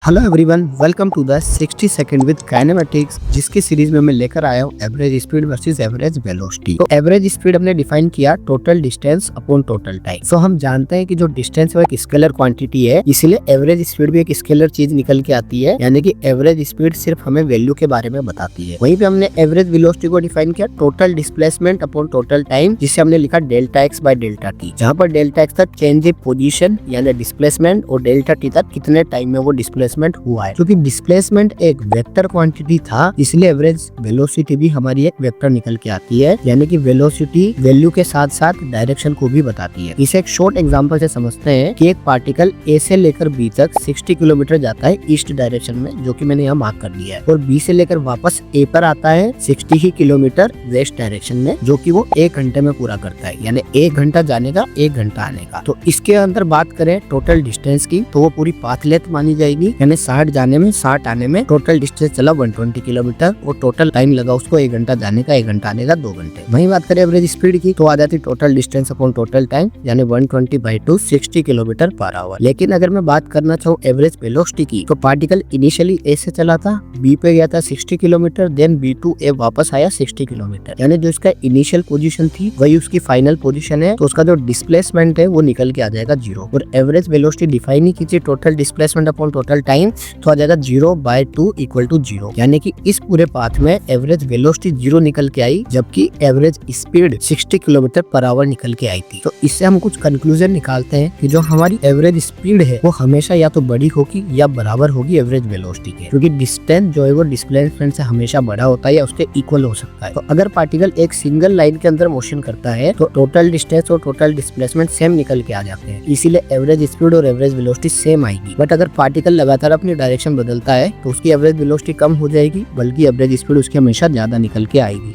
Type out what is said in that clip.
Hello everyone, welcome to the 60 second with kinematics, जिसकी series में मैं लेकर आया हूँ average speed versus average velocity. तो एवरेज स्पीड हमने डिफाइन किया total distance upon total time. So हम जानते हैं कि जो डिस्टेंस है वो एक स्केलर क्वांटिटी है, इसलिए एवरेज स्पीड भी एक स्केलर चीज निकल के आती है, यानी कि एवरेज स्पीड सिर्फ हमें वैल्यू के बारे में बताती है। वहीं पे हमने एवरेज वेलोसिटी को डिफाइन किया total displacement upon total time, जिसे हमने लिखा delta x by delta T, जहाँ पर डेल्टा एक्स था चेंज इन पोजीशन यानी डिस्प्लेसमेंट और डेल्टा टी था कितने टाइम में वो डिस्प्लेसमेंट हुआ है। क्योंकि डिस्प्लेसमेंट एक वेक्टर क्वांटिटी था, इसलिए एवरेज वेलोसिटी भी हमारी एक वेक्टर निकल के आती है, यानी कि वेलोसिटी वैल्यू के साथ साथ डायरेक्शन को भी बताती है। इसे एक शॉर्ट एग्जांपल से समझते हैं कि एक पार्टिकल ए से लेकर बी तक 60 किलोमीटर जाता है ईस्ट डायरेक्शन में, जो कि मैंने यहाँ मार्क कर दिया है, और बी से लेकर वापस ए पर आता है 60 ही किलोमीटर वेस्ट डायरेक्शन में, जो कि वो 1 घंटे में पूरा करता है, यानी 1 घंटा जाने का 1 घंटा आने का। तो इसके अंदर बात करें टोटल डिस्टेंस की, तो वो पूरी पाथ लेंथ मानी जाएगी, यानी 60 जाने में 60 आने में टोटल डिस्टेंस चला 120 किलोमीटर, और टोटल टाइम लगा उसको 1 घंटा जाने का 1 घंटा आने का 2 घंटे। वहीं बात करें एवरेज स्पीड की, तो आ जाती total distance upon total time, यानी 120/2 60 किलोमीटर पर आवर। लेकिन अगर मैं बात करना चाहूँ एवरेज वेलोसिटी की, तो पार्टिकल इनिशियली ए से चला था, बी पे गया था 60 किलोमीटर, देन बी टू ए वापस आया 60 किलोमीटर, यानी जो इसका इनिशियल पोजीशन थी वही उसकी फाइनल पोजीशन है, तो उसका जो डिस्प्लेसमेंट है वो निकल के आ जाएगा 0। और एवरेज वेलोसिटी डिफाइन ही कीजिए total displacement upon total time, तो आ जाएगा 0/2 = 0, यानी कि इस पूरे पाथ में एवरेज वेलोसिटी 0 निकल के आई, जबकि average speed 60 kilometre per hour निकल के आई थी। तो इससे हम कुछ कंक्लूजन निकालते हैं कि जो हमारी एवरेज स्पीड है वो हमेशा या तो बड़ी होगी या बराबर होगी एवरेज वेलोसिटी के, क्योंकि डिस्टेंस जो है वो डिस्प्लेसमेंट से हमेशा बड़ा होता है या उसके इक्वल हो सकता है। तो अगर पार्टिकल एक सिंगल लाइन के अंदर मोशन करता है तो टोटल डिस्टेंस और टोटल डिस्प्लेसमेंट सेम निकल के आ जाते हैं, इसीलिए एवरेज स्पीड और एवरेज वेलोसिटी सेम आएगी। बट अगर पार्टिकल लगातार अपनी डायरेक्शन बदलता है तो उसकी एवरेज वेलोसिटी कम हो जाएगी, बल्कि एवरेज स्पीड उसकी हमेशा ज्यादा निकल के आएगी।